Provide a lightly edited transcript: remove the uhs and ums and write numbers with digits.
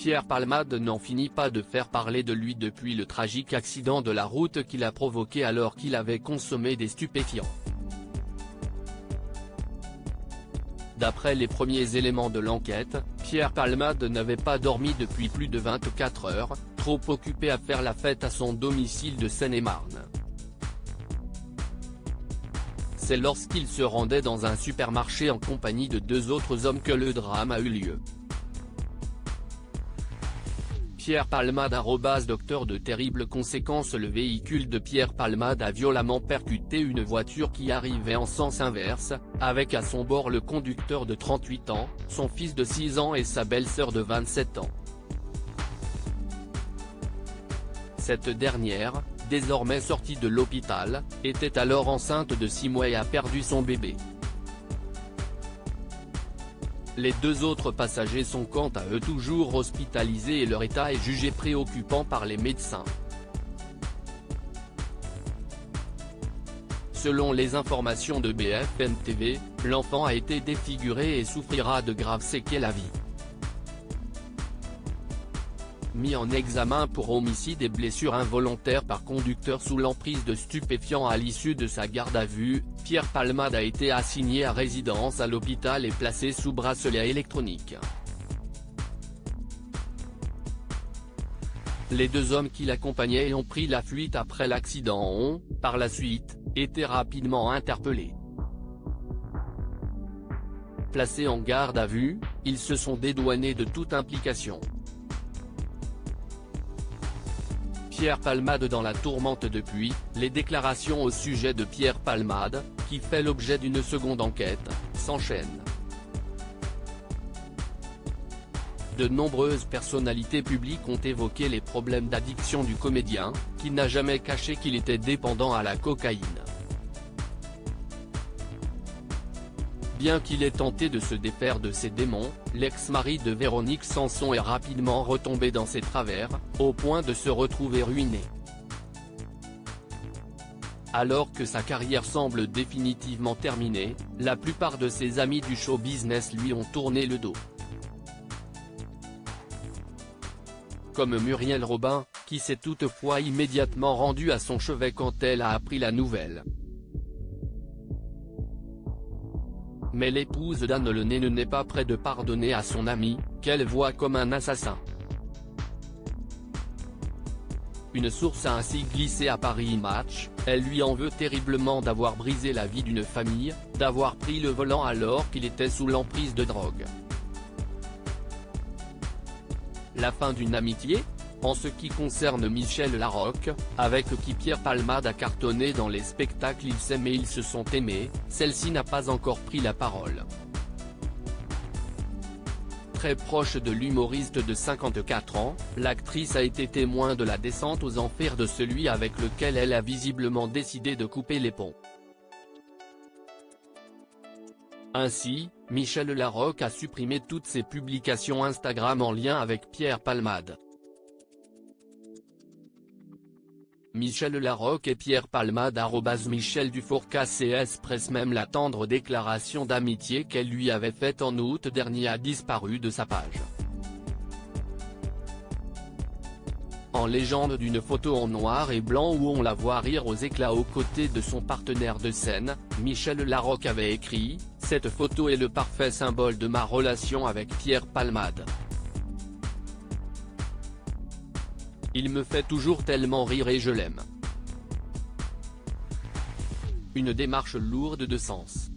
Pierre Palmade n'en finit pas de faire parler de lui depuis le tragique accident de la route qu'il a provoqué alors qu'il avait consommé des stupéfiants. D'après les premiers éléments de l'enquête, Pierre Palmade n'avait pas dormi depuis plus de 24 heures, trop occupé à faire la fête à son domicile de Seine-et-Marne. C'est lorsqu'il se rendait dans un supermarché en compagnie de deux autres hommes que le drame a eu lieu. Pierre Palmade docteur de terribles conséquences. Le véhicule de Pierre Palmade a violemment percuté une voiture qui arrivait en sens inverse, avec à son bord le conducteur de 38 ans, son fils de 6 ans et sa belle-sœur de 27 ans. Cette dernière, désormais sortie de l'hôpital, était alors enceinte de 6 mois et a perdu son bébé. Les deux autres passagers sont quant à eux toujours hospitalisés et leur état est jugé préoccupant par les médecins. Selon les informations de BFM TV, l'enfant a été défiguré et souffrira de graves séquelles à vie. Mis en examen pour homicide et blessure involontaire par conducteur sous l'emprise de stupéfiants à l'issue de sa garde à vue, Pierre Palmade a été assigné à résidence à l'hôpital et placé sous bracelet électronique. Les deux hommes qui l'accompagnaient et ont pris la fuite après l'accident ont, par la suite, été rapidement interpellés. Placés en garde à vue, ils se sont dédouanés de toute implication. Pierre Palmade dans la tourmente depuis, les déclarations au sujet de Pierre Palmade, qui fait l'objet d'une seconde enquête, s'enchaînent. De nombreuses personnalités publiques ont évoqué les problèmes d'addiction du comédien, qui n'a jamais caché qu'il était dépendant à la cocaïne. Bien qu'il ait tenté de se défaire de ses démons, l'ex-mari de Véronique Sanson est rapidement retombé dans ses travers, au point de se retrouver ruiné. Alors que sa carrière semble définitivement terminée, la plupart de ses amis du show business lui ont tourné le dos. Comme Muriel Robin, qui s'est toutefois immédiatement rendue à son chevet quand elle a appris la nouvelle. Mais l'épouse d'Anne Lenné n'est pas près de pardonner à son ami, qu'elle voit comme un assassin. Une source a ainsi glissé à Paris Match, elle lui en veut terriblement d'avoir brisé la vie d'une famille, d'avoir pris le volant alors qu'il était sous l'emprise de drogue. La fin d'une amitié ? En ce qui concerne Michel Larocque, avec qui Pierre Palmade a cartonné dans les spectacles Ils s'aiment et ils se sont aimés, celle-ci n'a pas encore pris la parole. Très proche de l'humoriste de 54 ans, l'actrice a été témoin de la descente aux enfers de celui avec lequel elle a visiblement décidé de couper les ponts. Ainsi, Michel Larocque a supprimé toutes ses publications Instagram en lien avec Pierre Palmade. Michel Larocque et Pierre Palmade @Michel Dufourcas presse même la tendre déclaration d'amitié qu'elle lui avait faite en août dernier a disparu de sa page. En légende d'une photo en noir et blanc où on la voit rire aux éclats aux côtés de son partenaire de scène, Michel Larocque avait écrit « Cette photo est le parfait symbole de ma relation avec Pierre Palmade. Il me fait toujours tellement rire et je l'aime. » Une démarche lourde de sens.